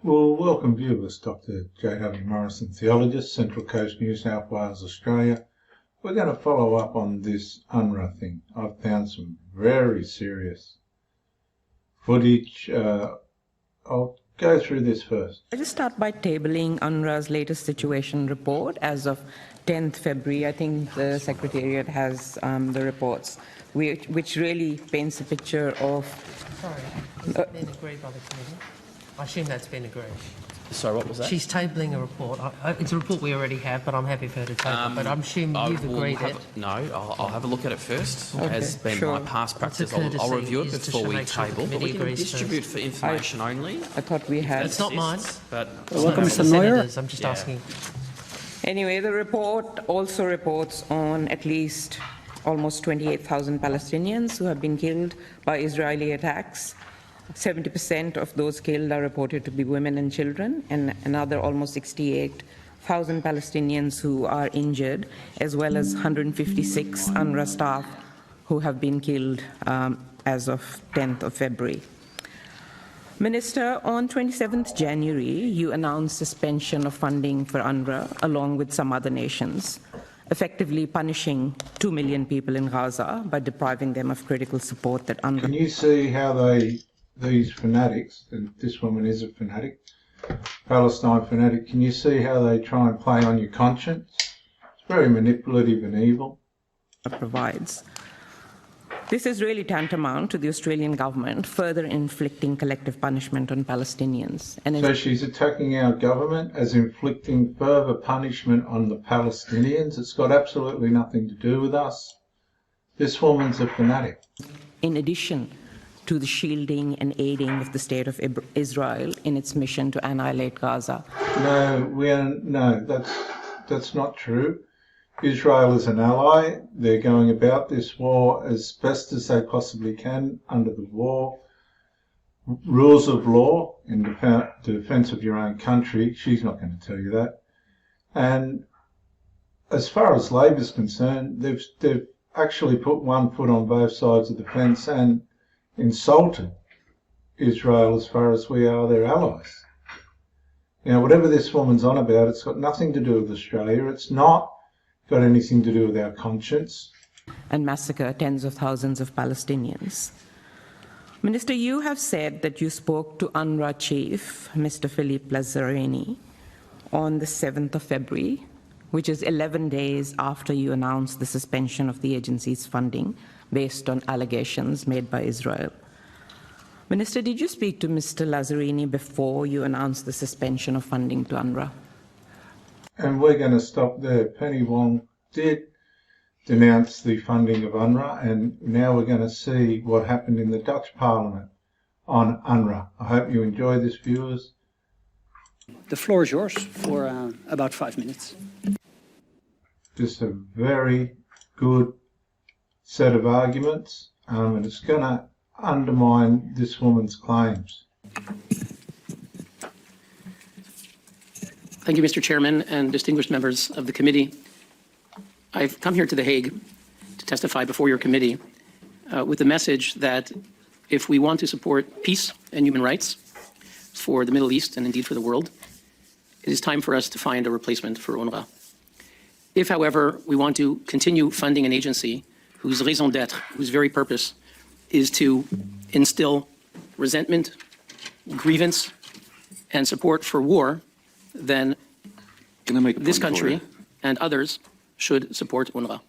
Well, welcome viewers, Dr. J.W. Morrison, theologist, Central Coast, New South Wales, Australia. We're going to follow up on this UNRWA thing. I've found some very serious footage. I'll go through this first. I just start by tabling UNRWA's latest situation report as of 10th February. I think the Secretariat has the reports, which really paints a picture of... Sorry, has it been agreed by the committee? I assume that's been agreed. Sorry, what was that? She's tabling a report. It's a report we already have, but I'm happy for her to table. But I'm assuming you've agreed it. No, I'll have a look at it first. Okay, As been my past practice, I'll review it before we table. But we can distribute for information only. I thought we had... It's not mine. But welcome, Mr. Neuer. I'm just asking. Anyway, the report also reports on at least almost 28,000 Palestinians who have been killed by Israeli attacks. 70% of those killed are reported to be women and children, and another almost 68,000 Palestinians who are injured, as well as 156 UNRWA staff who have been killed as of 10th of February. Minister, on 27th January, you announced suspension of funding for UNRWA along with some other nations, effectively punishing 2 million people in Gaza by depriving them of critical support that UNRWA... Can you see how these fanatics, and this woman is a fanatic, Palestine fanatic, can you see how they try and play on your conscience? It's very manipulative and evil. ...provides. This is really tantamount to the Australian government further inflicting collective punishment on Palestinians. And so she's attacking our government as inflicting further punishment on the Palestinians. It's got absolutely nothing to do with us. This woman's a fanatic. In addition to the shielding and aiding of the State of Israel in its mission to annihilate Gaza. No, that's not true. Israel is an ally. They're going about this war as best as they possibly can under the war rules of law in defense of your own country. She's not going to tell you that. And as far as Labor's concerned, they've actually put one foot on both sides of the fence and insulted Israel as far as we are their allies. You know, whatever this woman's on about, it's got nothing to do with Australia. It's not got anything to do with our conscience. And massacre tens of thousands of Palestinians. Minister, you have said that you spoke to UNRWA chief, Mr. Philippe Lazzarini, on the 7th of February, which is 11 days after you announced the suspension of the agency's funding based on allegations made by Israel. Minister, did you speak to Mr. Lazzarini before you announced the suspension of funding to UNRWA? And we're going to stop there. Penny Wong did denounce the funding of UNRWA, and now we're going to see what happened in the Dutch Parliament on UNRWA. I hope you enjoy this, viewers. The floor is yours for about 5 minutes. Just a very good set of arguments, and it's going to undermine this woman's claims. Thank you, Mr. Chairman and distinguished members of the committee. I've come here to The Hague to testify before your committee with the message that if we want to support peace and human rights for the Middle East and indeed for the world, it is time for us to find a replacement for UNRWA. If, however, we want to continue funding an agency whose raison d'etre, whose very purpose is to instill resentment, grievance, and support for war, then this country and others should support UNRWA.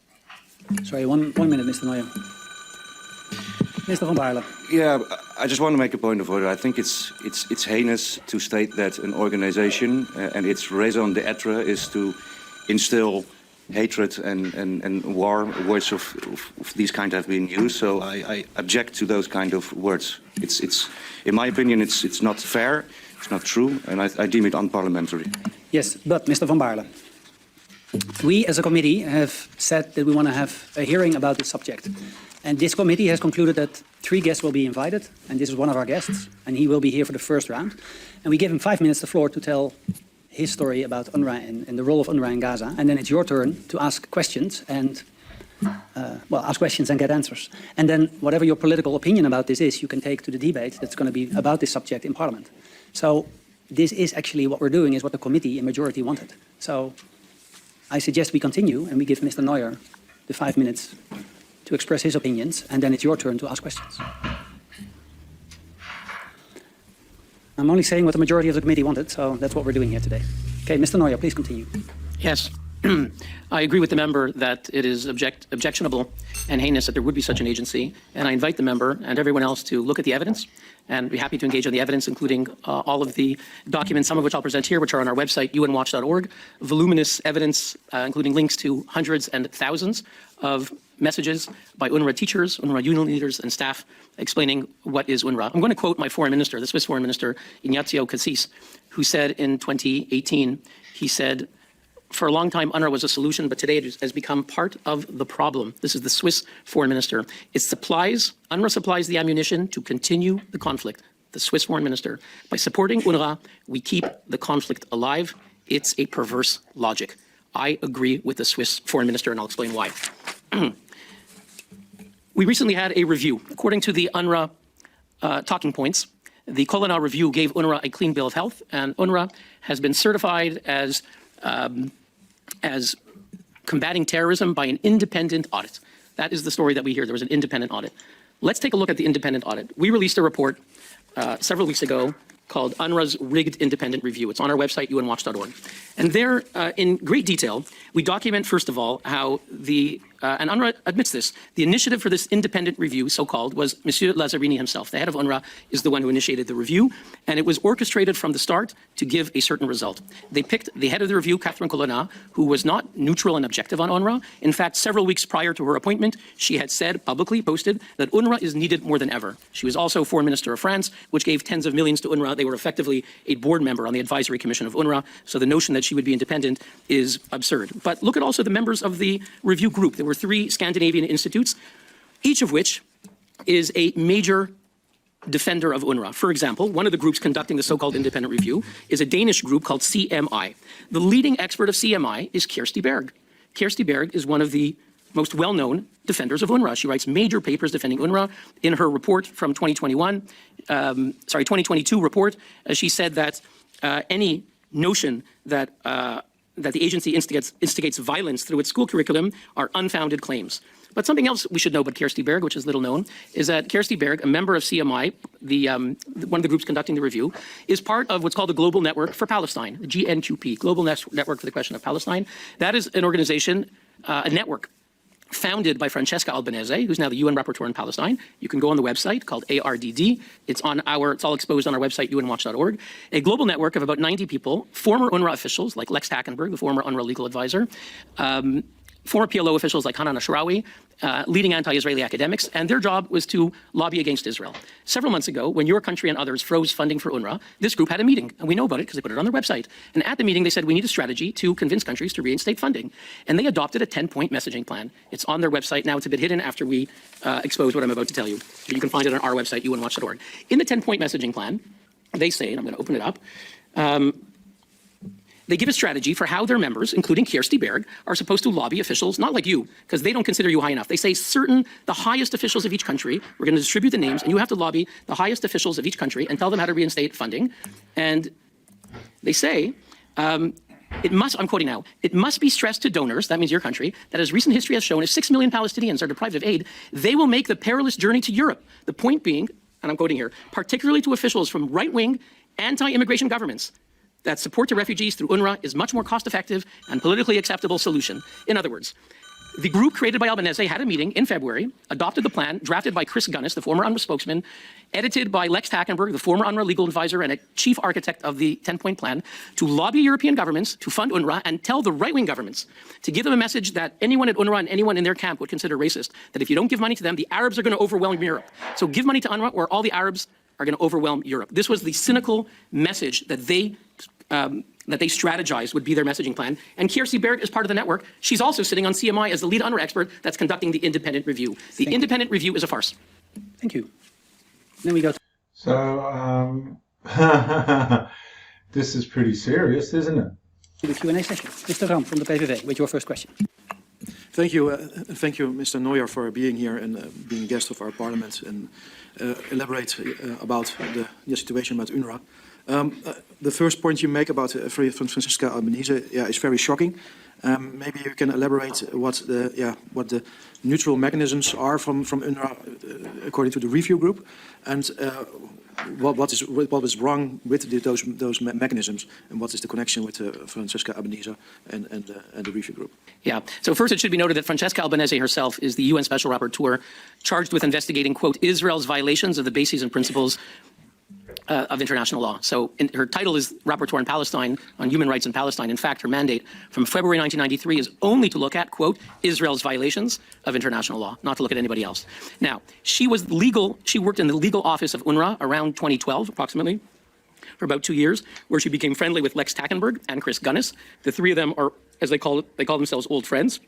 Sorry, one minute, Mr. Neuer. Mr. Van Baarle. Yeah, I just want to make a point of order. I think it's heinous to state that an organization and its raison d'etre is to instill hatred and war. Words of these kind have been used, so I object to those kind of words. It's in my opinion, it's not fair, it's not true, and I deem it unparliamentary. Yes, but Mr. Van Baarle, we as a committee have said that we want to have a hearing about this subject. And this committee has concluded that 3 guests will be invited, and this is one of our guests, and he will be here for the first round. And we give him 5 minutes the floor to tell his story about UNRWA and the role of UNRWA in Gaza, and then it's your turn to ask questions and ask questions and get answers. And then whatever your political opinion about this is, you can take to the debate that's going to be about this subject in Parliament. So this is actually what we're doing, is what the committee in majority wanted. So I suggest we continue and we give Mr. Neuer the 5 minutes to express his opinions, and then it's your turn to ask questions. I'm only saying what the majority of the committee wanted, so that's what we're doing here today. Okay, Mr. Neuer, please continue. Yes, I agree with the member that it is objectionable and heinous that there would be such an agency, and I invite the member and everyone else to look at the evidence and be happy to engage on the evidence, including all of the documents, some of which I'll present here, which are on our website, unwatch.org, voluminous evidence, including links to hundreds and thousands of messages by UNRWA teachers, UNRWA union leaders, and staff explaining what is UNRWA. I'm going to quote my foreign minister, the Swiss foreign minister, Ignazio Cassis, who said in 2018, he said, for a long time, UNRWA was a solution, but today it has become part of the problem. This is the Swiss foreign minister. UNRWA supplies the ammunition to continue the conflict. The Swiss foreign minister. By supporting UNRWA, we keep the conflict alive. It's a perverse logic. I agree with the Swiss foreign minister, and I'll explain why. We recently had a review. According to the UNRWA talking points, the Colonna review gave UNRWA a clean bill of health, and UNRWA has been certified as combating terrorism by an independent audit. That is the story that we hear. There was an independent audit. Let's take a look at the independent audit. We released a report several weeks ago called UNRWA's Rigged Independent Review. It's on our website, unwatch.org. And there, in great detail, we document, first of all, how and UNRWA admits this, the initiative for this independent review, so-called, was Monsieur Lazzarini himself. The head of UNRWA is the one who initiated the review, and it was orchestrated from the start to give a certain result. They picked the head of the review, Catherine Colonna, who was not neutral and objective on UNRWA. In fact, several weeks prior to her appointment, she had said, publicly posted, that UNRWA is needed more than ever. She was also foreign minister of France, which gave tens of millions to UNRWA. They were effectively a board member on the advisory commission of UNRWA, so the notion that she would be independent is absurd. But look at also the members of the review group. There were 3 Scandinavian institutes, each of which is a major defender of UNRWA. For example, one of the groups conducting the so-called independent review is a Danish group called CMI. The leading expert of CMI is Kirsti Berg. Kirsti Berg is one of the most well-known defenders of UNRWA. She writes major papers defending UNRWA. In her report from 2022 report, she said that any notion that the agency instigates violence through its school curriculum are unfounded claims. But something else we should know about Kirsti Berg, which is little known, is that Kirsti Berg, a member of CMI, one of the groups conducting the review, is part of what's called the Global Network for Palestine, the GNQP, Global Network for the Question of Palestine. That is an organization, a network, founded by Francesca Albanese, who's now the UN rapporteur in Palestine. You can go on the website called ARDD. It's all exposed on our website, unwatch.org. A global network of about 90 people, former UNRWA officials like Lex Tackenberg, the former UNRWA legal advisor, former PLO officials like Hanan Ashrawi, leading anti-Israeli academics, and their job was to lobby against Israel. Several months ago, when your country and others froze funding for UNRWA, this group had a meeting, and we know about it because they put it on their website. And at the meeting, they said, we need a strategy to convince countries to reinstate funding. And they adopted a 10-point messaging plan. It's on their website now. It's a bit hidden after we expose what I'm about to tell you. But you can find it on our website, unwatch.org. In the 10-point messaging plan, they say, and I'm going to open it up, they give a strategy for how their members, including Kirsti Berg, are supposed to lobby officials, not like you, because they don't consider you high enough. They say the highest officials of each country, we're going to distribute the names, and you have to lobby the highest officials of each country and tell them how to reinstate funding. And they say, I'm quoting now, it must be stressed to donors, that means your country, that as recent history has shown, if 6 million Palestinians are deprived of aid, they will make the perilous journey to Europe. The point being, and I'm quoting here, particularly to officials from right-wing anti-immigration governments, that support to refugees through UNRWA is much more cost-effective and politically acceptable solution. In other words, the group created by Albanese had a meeting in February, adopted the plan, drafted by Chris Gunnis, the former UNRWA spokesman, edited by Lex Tackenberg, the former UNRWA legal advisor and a chief architect of the 10-point plan, to lobby European governments to fund UNRWA and tell the right-wing governments to give them a message that anyone at UNRWA and anyone in their camp would consider racist, that if you don't give money to them, the Arabs are going to overwhelm Europe. So give money to UNRWA or all the Arabs are going to overwhelm Europe. This was the cynical message that they strategized would be their messaging plan. And Kirsti Berg is part of the network. She's also sitting on CMI as the lead UNRWA expert that's conducting the independent review. The independent review is a farce. Thank you. Then we go to... So, this is pretty serious, isn't it? the Q&A session. Mr. Ram from the PVV with your first question. Thank you, Mr. Neuer, for being here and being guest of our parliament and elaborate about the situation about UNRWA. The first point you make about Francesca Albanese, is very shocking. Maybe you can elaborate what the neutral mechanisms are from UNRWA according to the review group, and what was wrong with those mechanisms, and what is the connection with Francesca Albanese and the review group? Yeah. So first, it should be noted that Francesca Albanese herself is the UN Special Rapporteur charged with investigating, quote, Israel's violations of the bases and principles of international law. So her title is Rapporteur in Palestine on human rights in Palestine. In fact, her mandate from February 1993 is only to look at, quote, Israel's violations of international law, not to look at anybody else. Now, she worked in the legal office of UNRWA around 2012, approximately, for about 2 years, where she became friendly with Lex Tackenberg and Chris Gunnis. The three of them are, as they call themselves, old friends.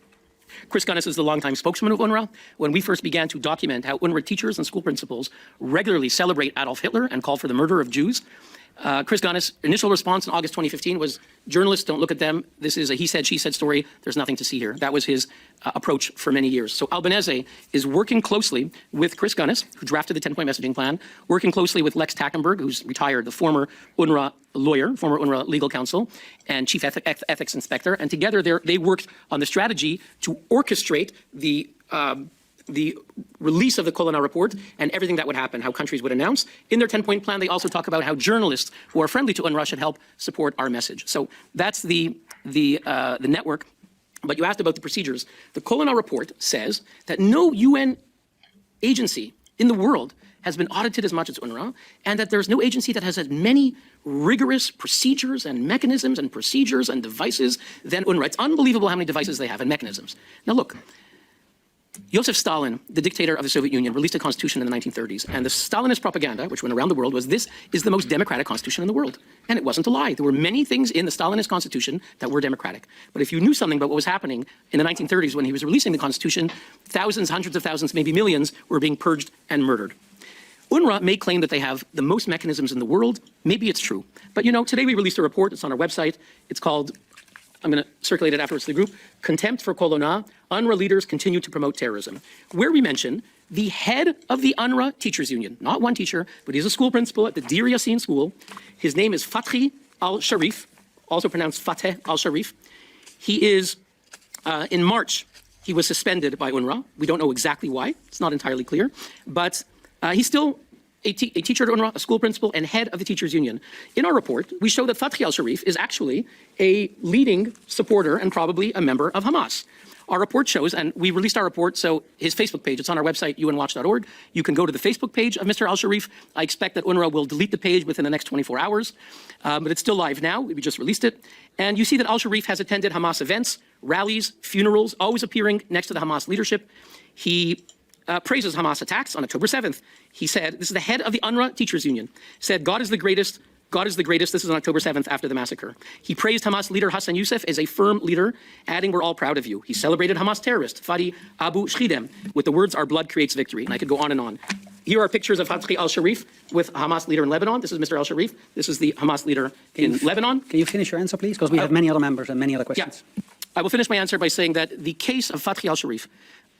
Chris Gunnis is the longtime spokesman of UNRWA. When we first began to document how UNRWA teachers and school principals regularly celebrate Adolf Hitler and call for the murder of Jews, Chris Gunnis' initial response in August 2015 was, journalists, don't look at them. This is a he said, she said story. There's nothing to see here. That was his approach for many years. So Albanese is working closely with Chris Gunnis, who drafted the 10-point messaging plan, working closely with Lex Tackenberg, who's retired, the former UNRWA lawyer, former UNRWA legal counsel, and chief ethics inspector. And together they worked on the strategy to orchestrate the release of the Colonna report and everything that would happen, how countries would announce. In their 10-point plan, they also talk about how journalists who are friendly to UNRWA should help support our message. So that's the network. But you asked about the procedures. The Colonna report says that no UN agency in the world has been audited as much as UNRWA, and that there's no agency that has as many rigorous procedures and mechanisms and procedures and devices than UNRWA. It's unbelievable how many devices they have and mechanisms. Now look, Joseph Stalin, the dictator of the Soviet Union, released a constitution in the 1930s, and the Stalinist propaganda, which went around the world, was this is the most democratic constitution in the world. And it wasn't a lie. There were many things in the Stalinist constitution that were democratic. But if you knew something about what was happening in the 1930s when he was releasing the constitution, thousands, hundreds of thousands, maybe millions were being purged and murdered. UNRWA may claim that they have the most mechanisms in the world. Maybe it's true. But, today we released a report. It's on our website. It's called, I'm going to circulate it afterwards to the group, Contempt for Colonna, UNRWA leaders continue to promote terrorism, where we mention the head of the UNRWA Teachers Union, not one teacher, but he's a school principal at the Deir Yassin School. His name is Fathi al-Sharif, also pronounced Fateh al-Sharif. He is, in March, he was suspended by UNRWA. We don't know exactly why. It's not entirely clear. But he's still a teacher at UNRWA, a school principal, and head of the Teachers Union. In our report, we show that Fathi al-Sharif is actually a leading supporter and probably a member of Hamas. Our report shows, and we released our report, so his Facebook page, it's on our website, unwatch.org. You can go to the Facebook page of Mr. al-Sharif. I expect that UNRWA will delete the page within the next 24 hours, but it's still live now. We just released it. And you see that al-Sharif has attended Hamas events, rallies, funerals, always appearing next to the Hamas leadership. He praises Hamas attacks on October 7th. He said, this is the head of the UNRWA Teachers Union, said, God is the greatest. God is the greatest. This is on October 7th after the massacre. He praised Hamas leader Hassan Youssef as a firm leader, adding, we're all proud of you. He celebrated Hamas terrorist Fadi Abu Shidem with the words, our blood creates victory. And I could go on and on. Here are pictures of Fathi al-Sharif with Hamas leader in Lebanon. This is Mr. al-Sharif. This is the Hamas leader in Lebanon. Can you finish your answer, please? Because we have many other members and many other questions. Yeah. I will finish my answer by saying that the case of Fathi al-Sharif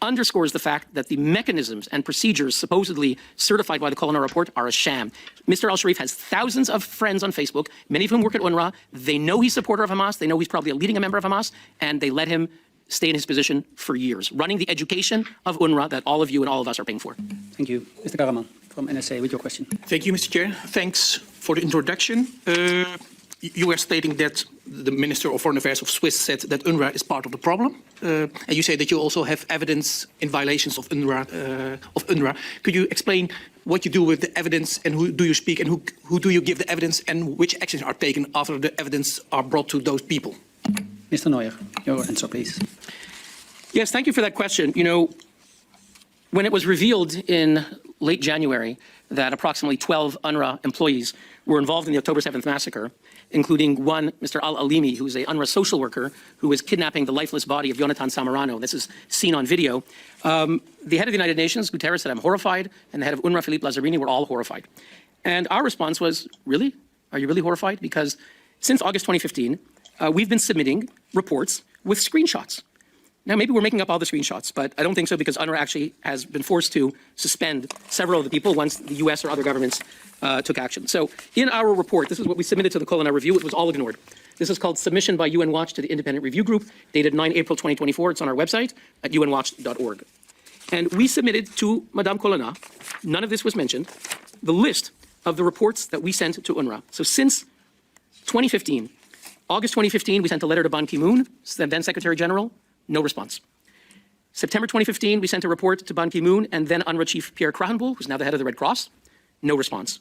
underscores the fact that the mechanisms and procedures supposedly certified by the Colonna report are a sham. Mr. al-Sharif has thousands of friends on Facebook, many of whom work at UNRWA. They know he's a supporter of Hamas. They know he's probably a member of Hamas, and they let him stay in his position for years, running the education of UNRWA that all of you and all of us are paying for. Thank you. Mr. Karaman from NSA with your question. Thank you, Mr. Chair. Thanks for the introduction. You were stating that the Minister of Foreign Affairs of Swiss said that UNRWA is part of the problem. And you say that you also have evidence in violations of UNRWA. Could you explain what you do with the evidence and who do you speak and who do you give the evidence and which actions are taken after the evidence are brought to those people? Mr. Neuer, your answer, please. Yes, thank you for that question. When it was revealed in late January that approximately 12 UNRWA employees were involved in the October 7th massacre, including one, Mr. Al-Alimi, who is an UNRWA social worker who was kidnapping the lifeless body of Yonatan Samarano. This is seen on video. The head of the United Nations, Guterres, said, I'm horrified, and the head of UNRWA, Philippe Lazzarini, were all horrified. And our response was, really? Are you really horrified? Because since August 2015, we've been submitting reports with screenshots. Now, maybe we're making up all the screenshots, but I don't think so because UNRWA actually has been forced to suspend several of the people once the US or other governments took action. So in our report, this is what we submitted to the Colonna Review. It was all ignored. This is called Submission by UN Watch to the Independent Review Group, dated 9 April 2024. It's on our website at unwatch.org. And we submitted to Madame Colonna, none of this was mentioned, the list of the reports that we sent to UNRWA. So since 2015, August 2015, we sent a letter to Ban Ki-moon, then Secretary General, no response. September 2015, we sent a report to Ban Ki-moon and then UNRWA Chief Pierre Krahenbuhl, who's now the head of the Red Cross, no response.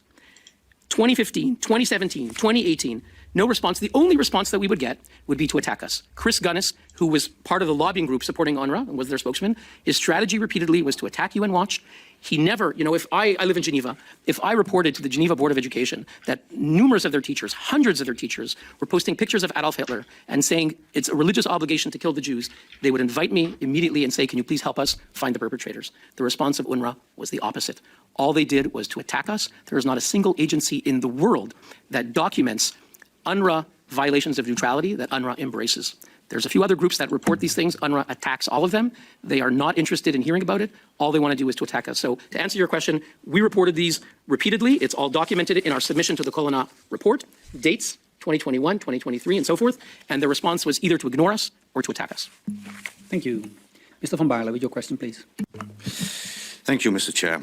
2015, 2017, 2018, no response. The only response that we would get would be to attack us. Chris Gunnis, who was part of the lobbying group supporting UNRWA and was their spokesman, his strategy repeatedly was to attack UN Watch. He never, if I live in Geneva, if I reported to the Geneva Board of Education that numerous of their teachers, hundreds of their teachers, were posting pictures of Adolf Hitler and saying it's a religious obligation to kill the Jews, they would invite me immediately and say, can you please help us find the perpetrators? The response of UNRWA was the opposite. All they did was to attack us. There is not a single agency in the world that documents UNRWA violations of neutrality that UNRWA embraces. There's a few other groups that report these things. UNRWA attacks all of them. They are not interested in hearing about it. All they want to do is to attack us. So to answer your question, we reported these repeatedly. It's all documented in our submission to the Colonna report, dates 2021, 2023, and so forth. And the response was either to ignore us or to attack us. Thank you. Mr. Van Baarle, with your question, please. Thank you, Mr. Chair.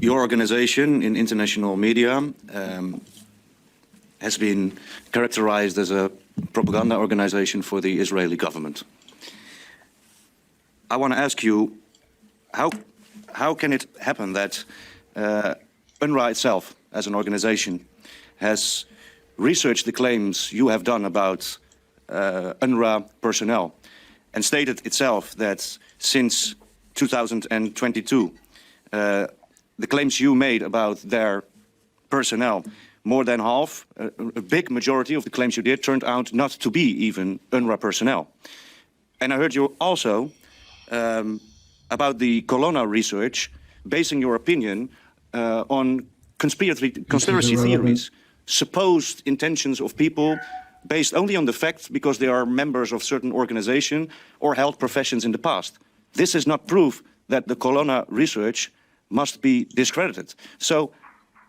Your organization in international media has been characterized as a propaganda organization for the Israeli government. I want to ask you, how can it happen that UNRWA itself, as an organization, has researched the claims you have done about UNRWA personnel and stated itself that since 2022, the claims you made about their personnel, more than half, a big majority of the claims you did turned out not to be even UNRWA personnel. And I heard you also about the Colonna research, basing your opinion on conspiracy theories, supposed intentions of people based only on the fact because they are members of certain organization or held professions in the past. This is not proof that the Colonna research must be discredited. So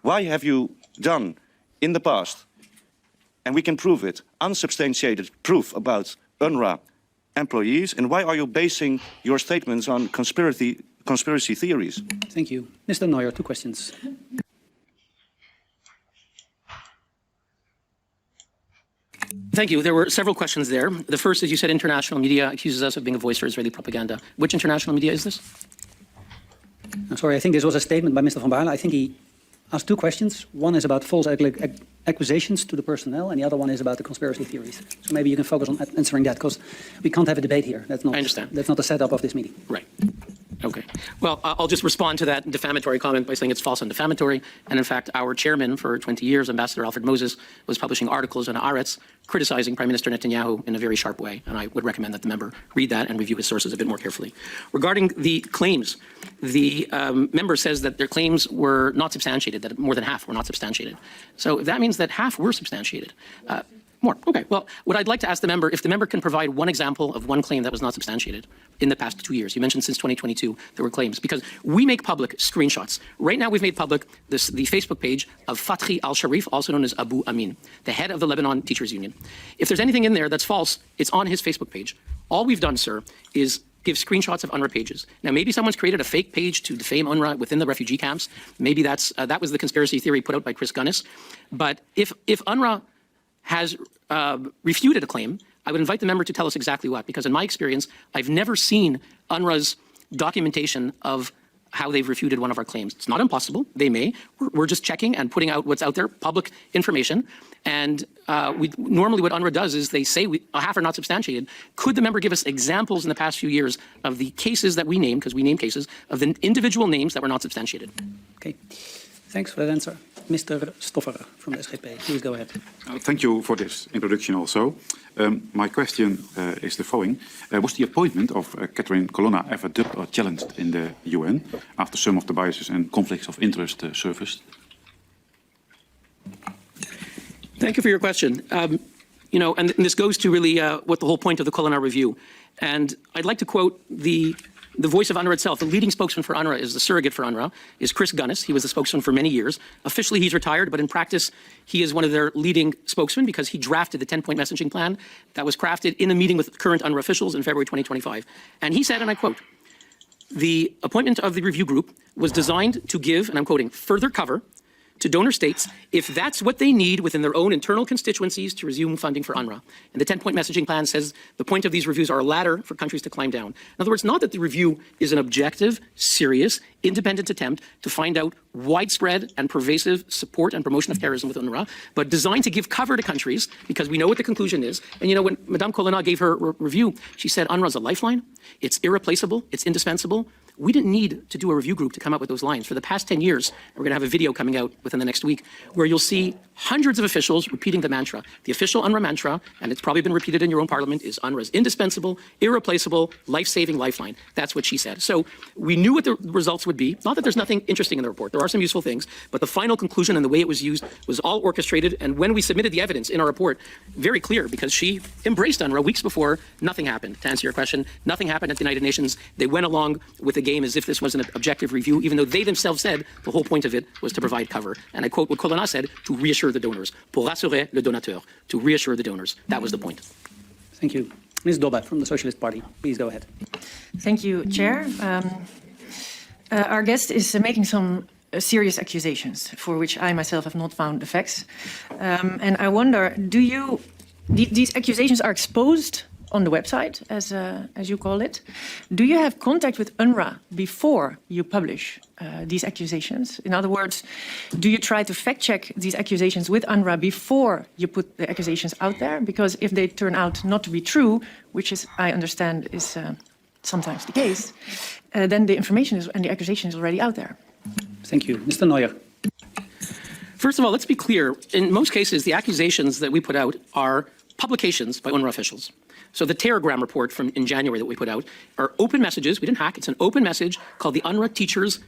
why have you done in the past, and we can prove it, unsubstantiated proof about UNRWA employees, and why are you basing your statements on conspiracy theories? Thank you. Mr. Neuer, 2 questions. Thank you. There were several questions there. The first is you said international media accuses us of being a voice for Israeli propaganda. Which international media is this? I'm sorry, I think this was a statement by Mr. Van Baarle. I think he asked 2 questions. One is about false accusations to the personnel, and the other one is about the conspiracy theories. So maybe you can focus on answering that, because we can't have a debate here. That's not, I understand. That's not the setup of this meeting. Right. Okay. Well, I'll just respond to that defamatory comment by saying it's false and defamatory. And in fact, our chairman for 20 years, Ambassador Alfred Moses, was publishing articles in Haaretz criticizing Prime Minister Netanyahu in a very sharp way. And I would recommend that the member read that and review his sources a bit more carefully. Regarding the claims, the member says that their claims were not substantiated, that more than half were not substantiated. So if that means that half were substantiated, more. Okay. Well, what I'd like to ask the member, if the member can provide one example of one claim that was not substantiated in the past 2 years. You mentioned since 2022 there were claims, because we make public screenshots. Right now we've made public the Facebook page of Fathi al-Sharif, also known as Abu Amin, the head of the Lebanon Teachers Union. If there's anything in there that's false, it's on his Facebook page. All we've done, sir, is give screenshots of UNRWA pages. Now, maybe someone's created a fake page to defame UNRWA within the refugee camps. Maybe that was the conspiracy theory put out by Chris Gunnis. But if UNRWA has refuted a claim, I would invite the member to tell us exactly what, because in my experience, I've never seen UNRWA's documentation of how they've refuted one of our claims. It's not impossible. They may. We're just checking and putting out what's out there, public information. And normally what UNRWA does is they say half are not substantiated. Could the member give us examples in the past few years of the cases that we name, because we name cases, of the individual names that were not substantiated? Okay. Thanks for that answer. Mr. Stoffer from the SGP, please go ahead. Thank you for this introduction also. My question is the following. Was the appointment of Catherine Colonna ever dubbed or challenged in the UN after some of the biases and conflicts of interest surfaced? Thank you for your question. You know, and this goes to really what the whole point of the Colonna review. And I'd like to quote the voice of UNRWA itself. The leading spokesman for UNRWA is the surrogate for UNRWA, is Chris Gunnis. He was the spokesman for many years. Officially, he's retired, but in practice, he is one of their leading spokesmen because he drafted the 10-point messaging plan that was crafted in a meeting with current UNRWA officials in February 2025. And he said, and I quote, "The appointment of the review group was designed to give, and I'm quoting, further cover to donor states if that's what they need within their own internal constituencies to resume funding for UNRWA." And the 10-point messaging plan says the point of these reviews are a ladder for countries to climb down. In other words, not that the review is an objective, serious, independent attempt to find out widespread and pervasive support and promotion of terrorism with UNRWA, but designed to give cover to countries because we know what the conclusion is. And you know, when Madame Colonna gave her review, she said UNRWA is a lifeline, it's irreplaceable, it's indispensable. We didn't need to do a review group to come up with those lines. For the past 10 years, we're going to have a video coming out within the next week where you'll see hundreds of officials repeating the mantra. The official UNRWA mantra, and it's probably been repeated in your own parliament, is UNRWA's indispensable, irreplaceable, life-saving lifeline. That's what she said. So we knew what the results would be. Not that there's nothing interesting in the report. There are some useful things, but the final conclusion and the way it was used was all orchestrated. And when we submitted the evidence in our report, very clear, because she embraced UNRWA weeks before, nothing happened. To answer your question, nothing happened at the United Nations. They went along with the game as if this was an objective review, even though they themselves said the whole point of it was to provide cover. And I quote what Colonna said, to reassure the donors. Pour rassurer le donateur. To reassure the donors. That was the point. Thank you. Ms. Dobbe from the Socialist Party, please go ahead. Thank you, Chair. Our guest is making some serious accusations for which I myself have not found the facts. And I wonder, these accusations are exposed on the website, as you call it. Do you have contact with UNRWA before you publish these accusations? In other words, do you try to fact-check these accusations with UNRWA before you put the accusations out there? Because if they turn out not to be true, which is, I understand, is sometimes the case, then the information and the accusation is already out there. Thank you. Mr. Neuer. First of all, let's be clear. In most cases, the accusations that we put out are publications by UNRWA officials. So the Telegram report from in January that we put out are open messages. We didn't hack. It's an open message called the UNRWA Teachers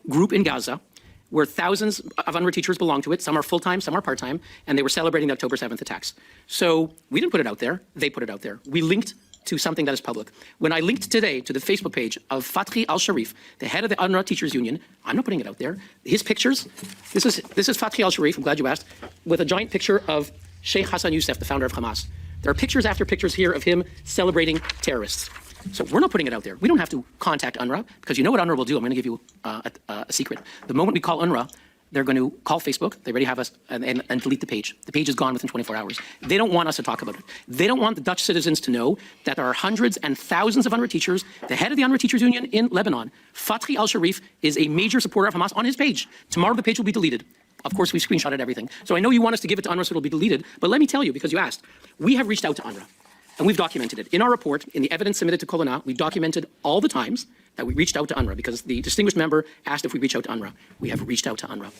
Group in Gaza, where thousands of UNRWA teachers belong to it. Some are full-time, some are part-time, and they were celebrating the October 7th attacks. So we didn't put it out there. They put it out there. We linked to something that is public. When I linked today to the Facebook page of Fatri Al-Sharif, the head of the UNRWA Teachers Union, I'm not putting it out there. His pictures, this is Fatri Al-Sharif, I'm glad you asked, with a giant picture of Sheikh Hassan Youssef, the founder of Hamas. There are pictures after pictures here of him celebrating terrorists. So we're not putting it out there. We don't have to contact UNRWA because you know what UNRWA will do. I'm going to give you a secret. The moment we call UNRWA, they're going to call Facebook. They already have us and delete the page. The page is gone within 24 hours. They don't want us to talk about it. They don't want the Dutch citizens to know that there are hundreds and thousands of UNRWA teachers. The head of the UNRWA Teachers Union in Lebanon, Fatri Al-Sharif, is a major supporter of Hamas on his page. Tomorrow the page will be deleted. Of course, we screenshotted everything. So I know you want us to give it to UNRWA so it'll be deleted, but let me tell you, because you asked, we have reached out to UNRWA, and we've documented it. In our report, in the evidence submitted to Colonna, we documented all the times that we reached out to UNRWA, because the distinguished member asked if we reach out to UNRWA. We have reached out to UNRWA.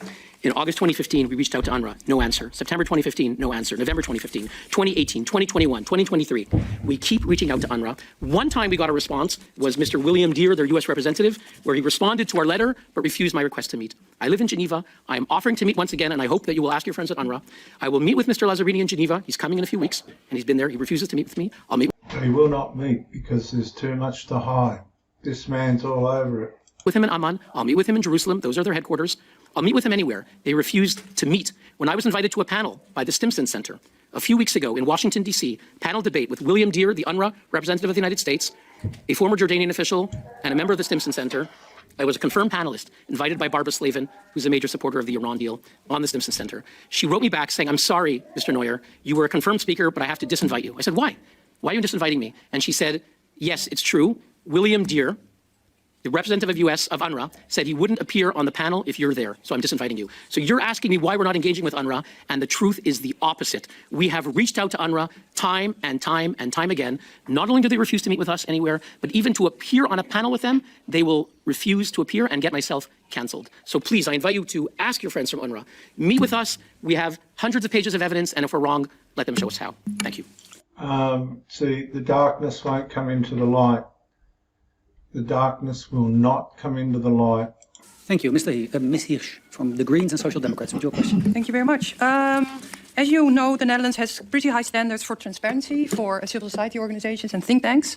In August 2015, we reached out to UNRWA, no answer. September 2015, no answer. November 2015, 2018, 2021, 2023. We keep reaching out to UNRWA. One time we got a response was Mr. William Deere, their U.S. representative, where he responded to our letter but refused my request to meet. I live in Geneva. I am offering to meet once again, and I hope that you will ask your friends at UNRWA. I will meet with Mr. Lazzarini in Geneva. He's coming in a few weeks, and he's been there. He refuses to meet with me. I'll meet. He will not meet because there's too much to hide. This man's all over it. With him in Amman. I'll meet with him in Jerusalem. Those are their headquarters. I'll meet with him anywhere. They refused to meet. When I was invited to a panel by the Stimson Center a few weeks ago in Washington, D.C., panel debate with William Deere, the UNRWA representative of the United States, a former Jordanian official, and a member of the Stimson Center. I was a confirmed panelist invited by Barbara Slavin, who's a major supporter of the Iran deal, on the Stimson Center. She wrote me back saying, "I'm sorry, Mr. Neuer, you were a confirmed speaker, but I have to disinvite you." I said, "Why? Why are you disinviting me?" And she said, "Yes, it's true. William Deere, the representative of U.S. of UNRWA, said he wouldn't appear on the panel if you're there, so I'm disinviting you." So you're asking me why we're not engaging with UNRWA, and the truth is the opposite. We have reached out to UNRWA time and time and time again. Not only do they refuse to meet with us anywhere, but even to appear on a panel with them, they will refuse to appear and get myself canceled. So please, I invite you to ask your friends from UNRWA. Meet with us. We have hundreds of pages of evidence, and if we're wrong, let them show us how. Thank you. See, the darkness won't come into the light. The darkness will not come into the light. Thank you. Ms. Hirsch from the Greens and Social Democrats with your question. Thank you very much. As you know, the Netherlands has pretty high standards for transparency for civil society organizations and think tanks.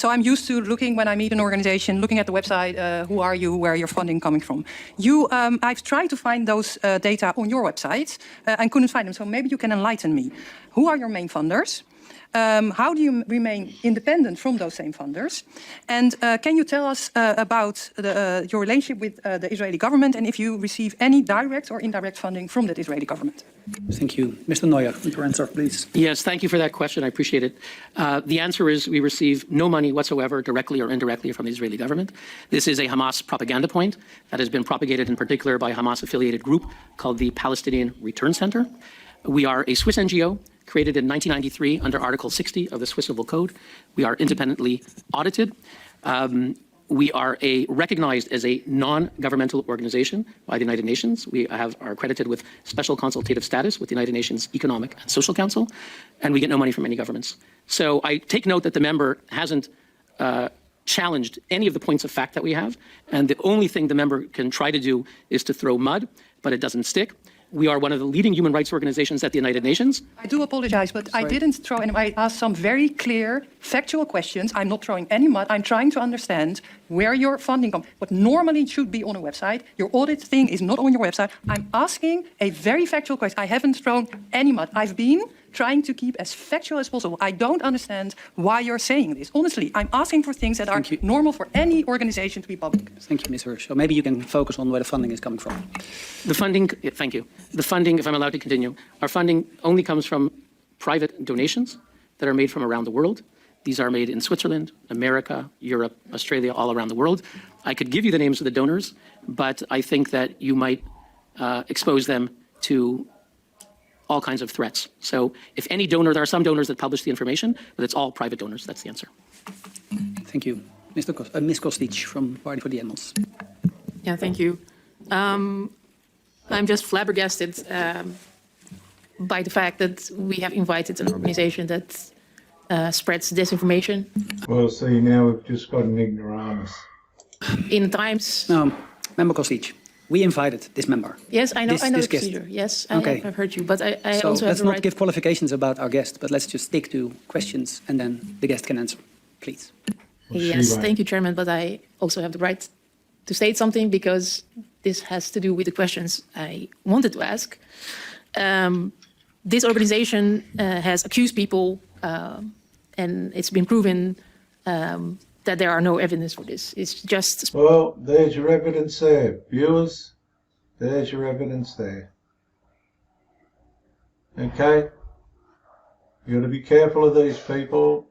So I'm used to looking, when I meet an organization, looking at the website, who are you, where your funding coming from. I've tried to find those data on your website and couldn't find them, so maybe you can enlighten me. Who are your main funders? How do you remain independent from those same funders? And can you tell us about your relationship with the Israeli government and if you receive any direct or indirect funding from that Israeli government? Thank you. Mr. Neuer, your answer, please. Yes, thank you for that question. I appreciate it. The answer is we receive no money whatsoever, directly or indirectly, from the Israeli government. This is a Hamas propaganda point that has been propagated in particular by a Hamas-affiliated group called the Palestinian Return Center. We are a Swiss NGO created in 1993 under Article 60 of the Swiss Civil Code. We are independently audited. We are recognized as a non-governmental organization by the United Nations. We are accredited with special consultative status with the United Nations Economic and Social Council, and we get no money from any governments. So I take note that the member hasn't challenged any of the points of fact that we have, and the only thing the member can try to do is to throw mud, but it doesn't stick. We are one of the leading human rights organizations at the United Nations. I do apologize, but I didn't throw any. I asked some very clear, factual questions. I'm not throwing any mud. I'm trying to understand where your funding comes. What normally should be on a website, your audit thing is not on your website. I'm asking a very factual question. I haven't thrown any mud. I've been trying to keep as factual as possible. I don't understand why you're saying this. Honestly, I'm asking for things that are normal for any organization to be public. Thank you, Ms. Hirsch. So maybe you can focus on where the funding is coming from. The funding, thank you. The funding, if I'm allowed to continue, our funding only comes from private donations that are made from around the world. These are made in Switzerland, America, Europe, Australia, all around the world. I could give you the names of the donors, but I think that you might expose them to all kinds of threats. So if any donor, there are some donors that publish the information, but it's all private donors. That's the answer. Thank you. Ms. Kostic from Party for the Animals. Yeah, thank you. I'm just flabbergasted by the fact that we have invited an organization that spreads disinformation. Well, see, now we've just got an ignoramus. In times... No, Member Kostic. We invited this member. Yes, I know, this the guest. procedure. Yes, Okay. I've heard you, but I So also have let's the not right... give qualifications about our guest, but let's just stick to questions and then the guest can answer, please. Yes, thank you, Chairman, but I also have the right to state something because this has to do with the questions I wanted to ask. This organization has accused people, and it's been proven that there are no evidence for this. It's just... Well, there's your evidence there. Viewers, there's your evidence there. Okay? You got to be careful of these people.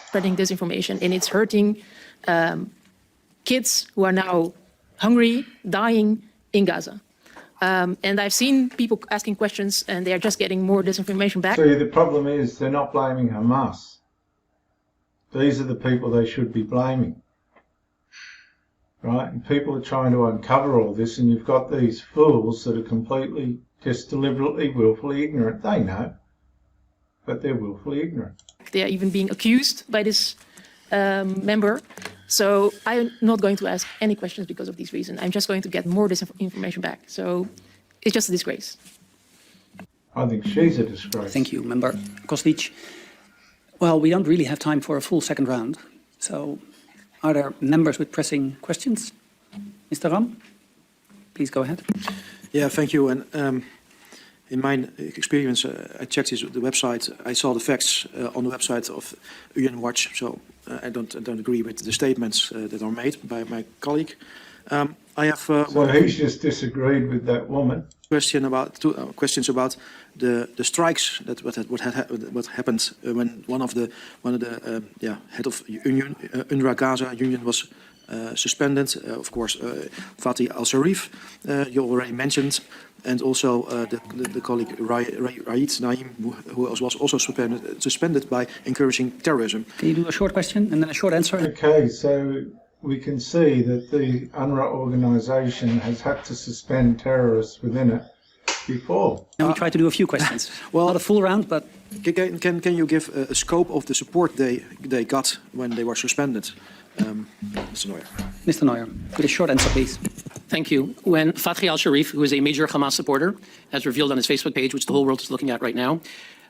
Spreading disinformation, and it's hurting kids who are now hungry, dying in Gaza. And I've seen people asking questions, and they are just getting more disinformation back. See, the problem is they're not blaming Hamas. These are the people they should be blaming. Right? And people are trying to uncover all this, and you've got these fools that are completely, just deliberately, willfully ignorant. They know, but they're willfully ignorant. They are even being accused by this member. So I'm not going to ask any questions because of these reasons. I'm just going to get more disinformation back. So it's just a disgrace. I think she's a disgrace. Thank you, Member Kostic. Well, we don't really have time for a full second round. So are there members with pressing questions? Mr. Ram, please go ahead. Yeah, thank you. And in my experience, I checked the website. I saw the facts on the website of UNRWA. So I don't agree with the statements that are made by my colleague. I have so he's just disagreed with that woman. Questions about the strikes that what happened when one of the head of UNRWA Gaza union was suspended. Of course, Fatih Al-Sharif, you already mentioned, and also the colleague Raid Naim, who was also suspended by encouraging terrorism. Can you do a short question and then a short answer? Okay, so we can see that the UNRWA organisation has had to suspend terrorists within it before. And we try to do a few questions. Well, not a full round, but... Can you give a scope of the support they got when they were suspended? Mr. Neuer. Mr. Neuer, with a short answer, please. Thank you. When Fathi al-Sharif, who is a major Hamas supporter, as revealed on his Facebook page, which the whole world is looking at right now,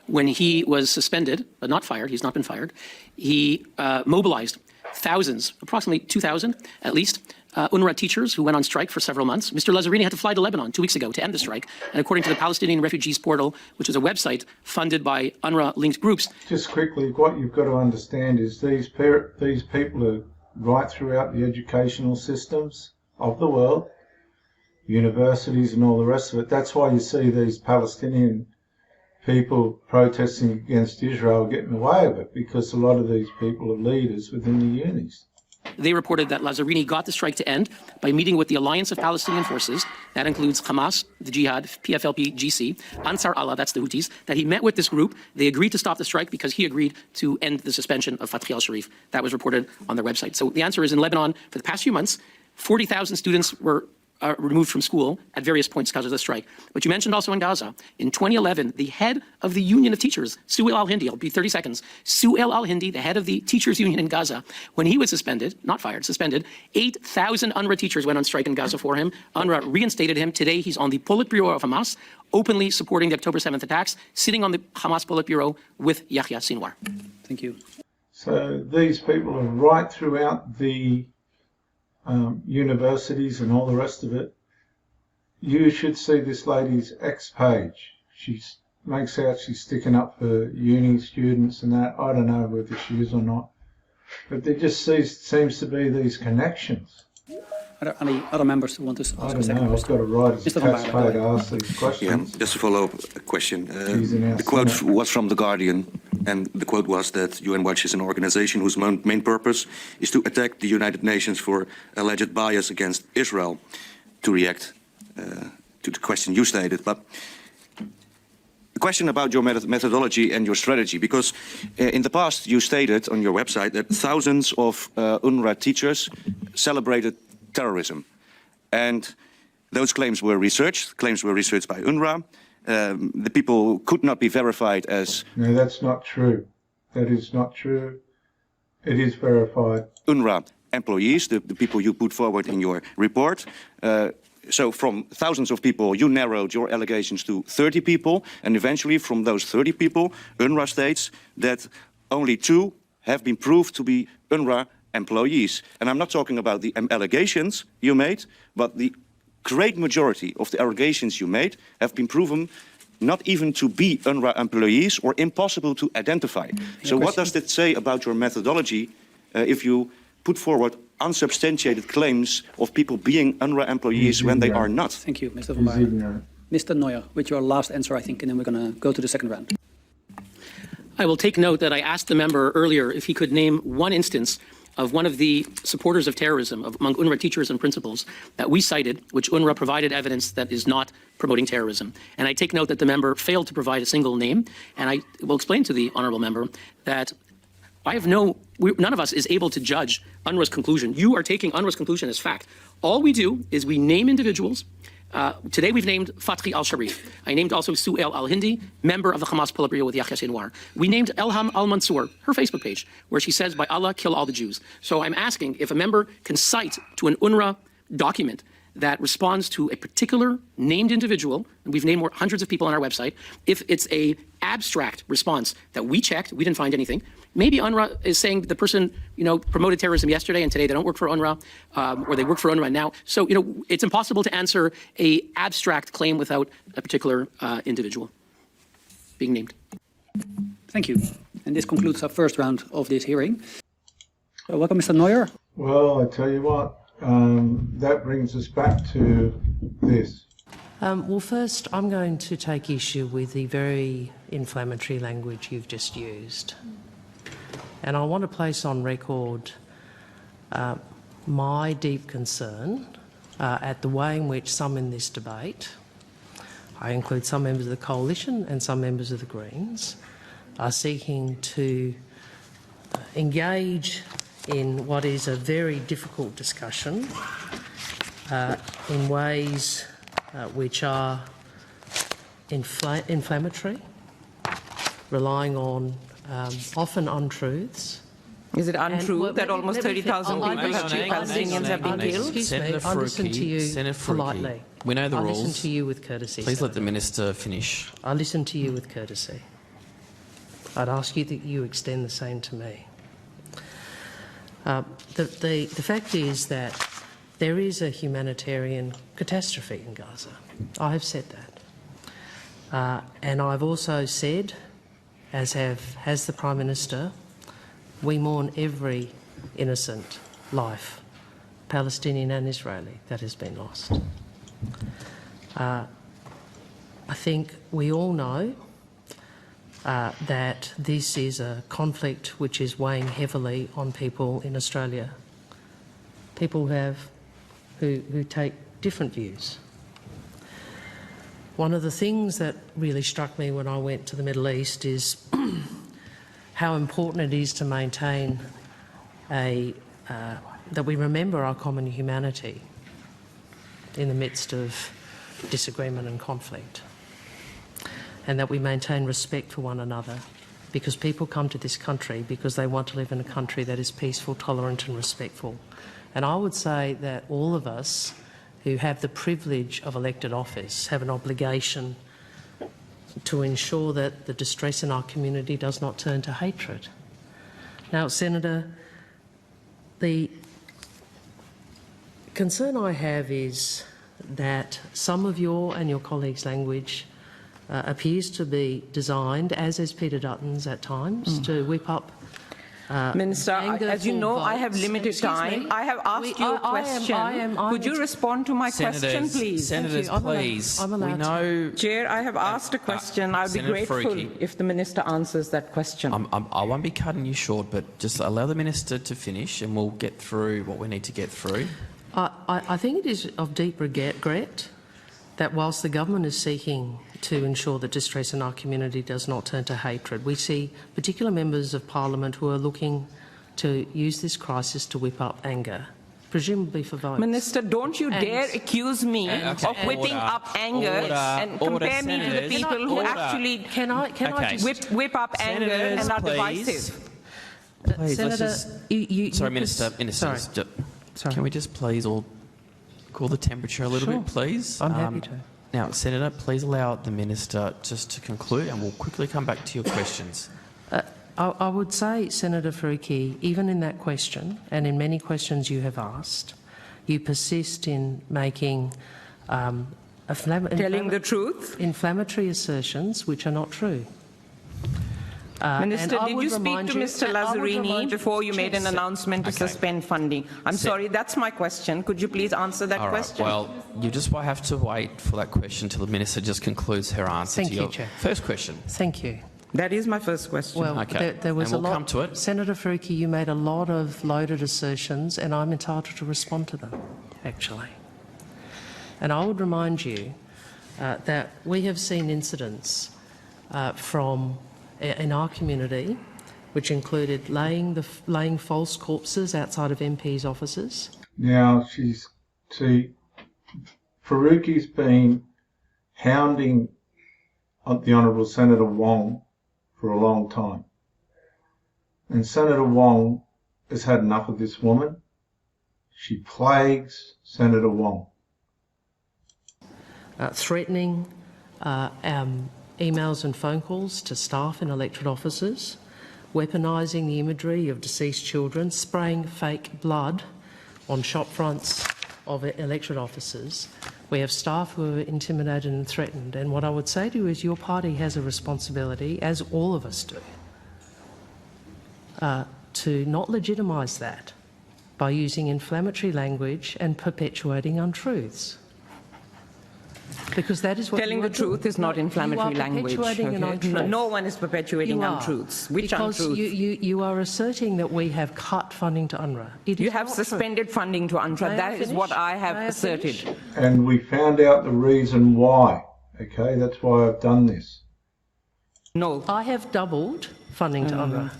when he was suspended, but not fired, he's not been fired, he mobilized thousands, approximately 2,000 at least, UNRWA teachers who went on strike for several months. Mr. Lazzarini had to fly to Lebanon 2 weeks ago to end the strike. And according to the Palestinian Refugees Portal, which is a website funded by UNRWA-linked groups. Just quickly, what you've got to understand is these people are right throughout the educational systems of the world, universities and all the rest of it. That's why you see these Palestinian people protesting against Israel getting away with it, because a lot of these people are leaders within the unis. They reported that Lazzarini got the strike to end by meeting with the Alliance of Palestinian Forces, that includes Hamas, the Jihad, PFLP, GC, Ansar Allah, that's the Houthis, that he met with this group. They agreed to stop the strike because he agreed to end the suspension of Fathi al-Sharif. That was reported on their website. So the answer is, in Lebanon, for the past few months, 40,000 students were removed from school at various points because of the strike. But you mentioned also in Gaza, in 2011, the head of the Union of Teachers, Su'ail al-Hindi, I'll be 30 seconds, Su'ail al-Hindi, the head of the Teachers Union in Gaza, when he was suspended, not fired, suspended, 8,000 UNRWA teachers went on strike in Gaza for him. UNRWA reinstated him. Today, he's on the Politburo of Hamas, openly supporting the October 7th attacks, sitting on the Hamas Politburo with Yahya Sinwar. Thank you. So these people are right throughout the universities and all the rest of it. You should see this lady's X page. She makes out she's sticking up for uni students and that. I don't know whether she is or not, but there just seems to be these connections. Are there any other members who want to ask a second question? I've got a right as a taxpayer to ask these questions. Yeah, just a follow-up question. The quote was from The Guardian, and the quote was that UN Watch is an organization whose main purpose is to attack the United Nations for alleged bias against Israel, to react to the question you stated. But the question about your methodology and your strategy, because in the past you stated on your website that thousands of UNRWA teachers celebrated terrorism, and those claims were researched by UNRWA. The people could not be verified as... No, that's not true. That is not true. It is verified. UNRWA employees, the people you put forward in your report. So from thousands of people, you narrowed your allegations to 30 people, and eventually from those 30 people, UNRWA states that only 2 have been proved to be UNRWA employees. And I'm not talking about the allegations you made, but the great majority of the allegations you made have been proven not even to be UNRWA employees or impossible to identify. So what does that say about your methodology if you put forward unsubstantiated claims of people being UNRWA employees when they are not? Thank you, Mr. Van Baarle. Mr. Neuer, with your last answer, I think, and then we're going to go to the second round. I will take note that I asked the member earlier if he could name one instance of one of the supporters of terrorism among UNRWA teachers and principals that we cited, which UNRWA provided evidence that is not promoting terrorism. And I take note that the member failed to provide a single name, and I will explain to the honourable member that none of us is able to judge UNRWA's conclusion. You are taking UNRWA's conclusion as fact. All we do is we name individuals. Today we've named Fathi al-Sharif. I named also Su'ail al-Hindi, member of the Hamas Politburo with Yahya Sinwar. We named Elham al-Mansour, her Facebook page, where she says, by Allah, kill all the Jews. So I'm asking if a member can cite to an UNRWA document that responds to a particular named individual, and we've named hundreds of people on our website, if it's a abstract response that we checked, we didn't find anything. Maybe UNRWA is saying the person, promoted terrorism yesterday and today they don't work for UNRWA, or they work for UNRWA now. So, it's impossible to answer a abstract claim without a particular individual being named. Thank you. And this concludes our first round of this hearing. So welcome, Mr. Neuer. Well, I tell you what, that brings us back to this. Well, first, I'm going to take issue with the very inflammatory language you've just used. And I want to place on record my deep concern at the way in which some in this debate, I include some members of the Coalition and some members of the Greens, are seeking to engage in what is a very difficult discussion in ways which are inflammatory, relying on often untruths Is it untrue that almost 30,000 people Palestinians have been killed? Senator I listened to you Senator politely. We know the I rules. listened to you with courtesy. Please let Senator. the minister finish. I listened to you with courtesy. I'd ask you that you extend the same to me. The fact is that there is a humanitarian catastrophe in Gaza. I have said that. And I've also said, as has the Prime Minister, we mourn every innocent life, Palestinian and Israeli, that has been lost. I think we all know that this is a conflict which is weighing heavily on people in Australia. People who take different views. One of the things that really struck me when I went to the Middle East is how important it is to maintain that we remember our common humanity in the midst of disagreement and conflict, and that we maintain respect for one another, because people come to this country because they want to live in a country that is peaceful, tolerant and respectful. And I would say that all of us who have the privilege of elected office have an obligation to ensure that the distress in our community does not turn to hatred. Now, Senator, the concern I have is that some of your and your colleagues' language appears to be designed, as is Peter Dutton's at times, to whip up Minister, as you know, I have limited time. I have asked you a question. Could you respond to my question, please? Senators, please. I'm allowed we know. Chair, I have asked a question. I'll be Senator grateful Faruqi. if the minister answers that question. I won't be cutting you short, but just allow the minister to finish and we'll get through what we need to get through. I think it is of deep regret that whilst the government is seeking to ensure that distress in our community does not turn to hatred, we see particular members of parliament who are looking to use this crisis to whip up anger, presumably for votes. Minister, don't you dare accuse me of whipping up anger and compare me to the people who actually whip up anger and are divisive. Please, Senator, sorry, Minister. Sorry. Can we just please all cool the temperature a little bit, please? I'm happy to. Now, Senator, please allow the minister just to conclude and we'll quickly come back to your questions. I would say, Senator Faruqi, even in that question and in many questions you have asked, you persist in making telling the truth, inflammatory assertions which are not true. Minister, did you speak to Mr. Lazzarini before you made an announcement to suspend funding? I'm sorry, that's my question. Could you please answer that question? Well, you just have to wait for that question till the minister just concludes her answer to your first question. Thank you. That is my first question. Well, okay. there was and we'll a lot. Come to it. Senator Faruqi, you made a lot of loaded assertions, and I'm entitled to respond to them, actually. And I would remind you that we have seen incidents in our community, which included laying false corpses outside of MPs' offices. Now, Faruqi's been hounding the Honourable Senator Wong for a long time. And Senator Wong has had enough of this woman. She plagues Senator Wong. Threatening emails and phone calls to staff in electorate offices, weaponising the imagery of deceased children, spraying fake blood on shop fronts of electorate offices. We have staff who are intimidated and threatened. And what I would say to you is your party has a responsibility, as all of us do, to not legitimise that by using inflammatory language and perpetuating untruths. Because that is what telling the truth is not inflammatory language. No one is perpetuating untruths. Which because untruths? You are asserting that we have cut funding to UNRWA. You have suspended funding to UNRWA. That is what I have asserted. And we found out the reason why. Okay, that's why I've done this. No. I have doubled funding to UNRWA.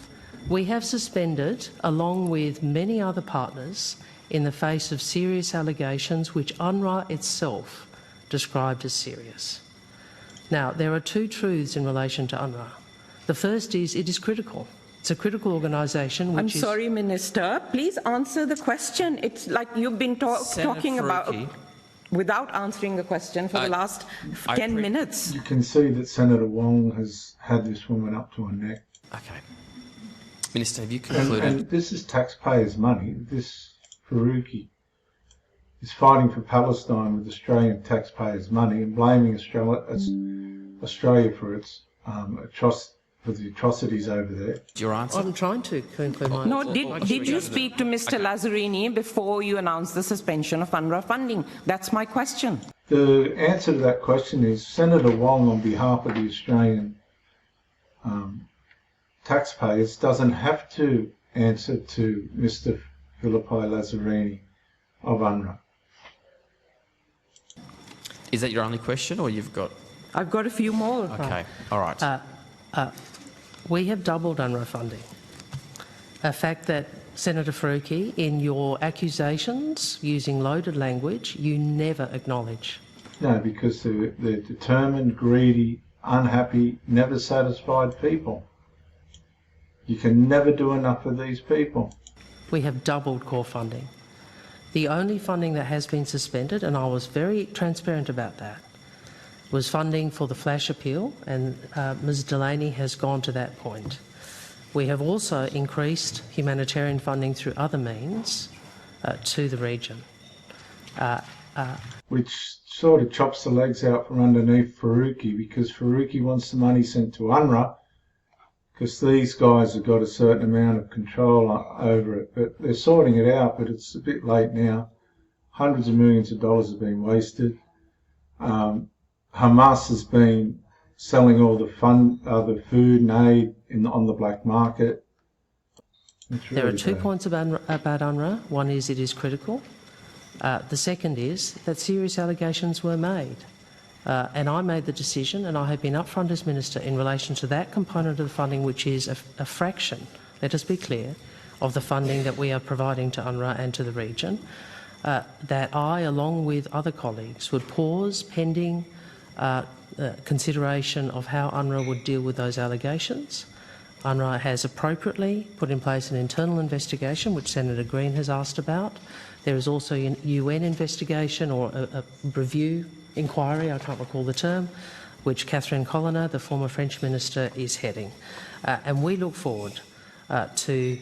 We have suspended, along with many other partners, in the face of serious allegations which UNRWA itself described as serious. Now, there are two truths in relation to UNRWA. The first is it is critical It's a critical organisation which I'm sorry, Minister. Please answer the question. It's like you've been talking about without answering the question for the last 10 minutes. You can see that Senator Wong has had this woman up to her neck. Okay. Minister, have you concluded? And this is taxpayers' money. This Faruqi is fighting for Palestine with Australian taxpayers' money and blaming Australia for its for the atrocities over there. Your answer? I'm trying to conclude my No, answer. did you speak to Mr. Lazzarini before you announced the suspension of UNRWA funding? That's my question. The answer to that question is Senator Wong, on behalf of the Australian taxpayers, doesn't have to answer to Mr. Philippi Lazzarini of UNRWA. Is that your only question, or you've got? I've got a few more. Okay, all right. We have doubled UNRWA funding. A fact that, Senator Faruqi, in your accusations using loaded language, you never acknowledge. No, because they're determined, greedy, unhappy, never satisfied people. You can never do enough for these people. We have doubled core funding. The only funding that has been suspended, and I was very transparent about that, was funding for the flash appeal, and Ms Delaney has gone to that point. We have also increased humanitarian funding through other means to the region. Which sort of chops the legs out from underneath Faruqi, because Faruqi wants the money sent to UNRWA because these guys have got a certain amount of control over it. But they're sorting it out, but it's a bit late now. Hundreds of millions of dollars have been wasted. Hamas has been selling all the food and aid on the black market. Really there are 2 points about UNRWA. One is it is critical. The second is that serious allegations were made. And I made the decision, and I have been upfront as Minister in relation to that component of the funding, which is a fraction, let us be clear, of the funding that we are providing to UNRWA and to the region, that I, along with other colleagues, would pause pending consideration of how UNRWA would deal with those allegations. UNRWA has appropriately put in place an internal investigation, which Senator Green has asked about. There is also a UN investigation or a review inquiry, I can't recall the term, which Catherine Colonna, the former French minister, is heading. And we look forward to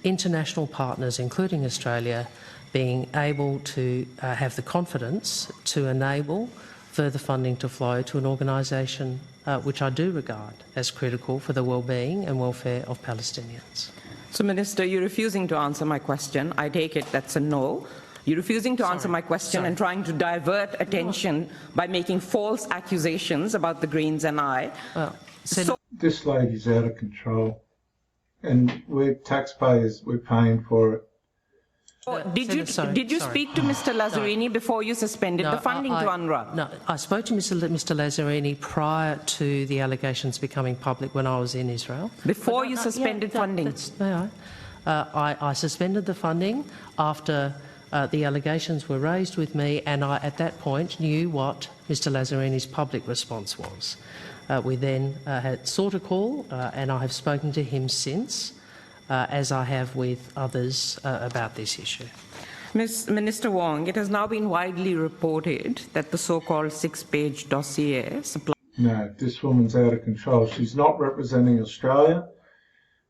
international partners, including Australia, being able to have the confidence to enable further funding to flow to an organisation which I do regard as critical for the well-being and welfare of Palestinians. So, Minister, you're refusing to answer my question. I take it that's a no. You're refusing to answer my question and trying to divert attention by making false accusations about the Greens and I. This lady's out of control, and we're taxpayers, we're paying for it. Did you speak to Mr. Lazzarini before you suspended the funding to UNRWA? No, I spoke to Mr. Lazzarini prior to the allegations becoming public when I was in Israel. Before you suspended funding? May I? I suspended the funding after the allegations were raised with me, and I, at that point, knew what Mr. Lazzarini's public response was. We then had sought a call, and I have spoken to him since, as I have with others about this issue. Minister Wong, it has now been widely reported that the so-called 6-page dossier supplied... No, this woman's out of control. She's not representing Australia.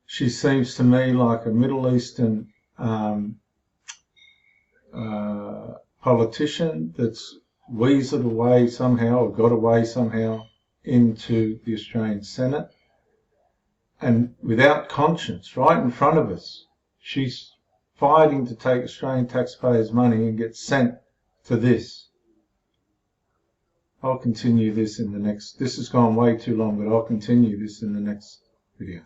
She seems to me like a Middle Eastern politician that's weaseled away somehow or got away somehow into the Australian Senate. And without conscience, right in front of us, she's fighting to take Australian taxpayers' money and get sent to this. I'll continue this in the next... This has gone way too long, but I'll continue this in the next video.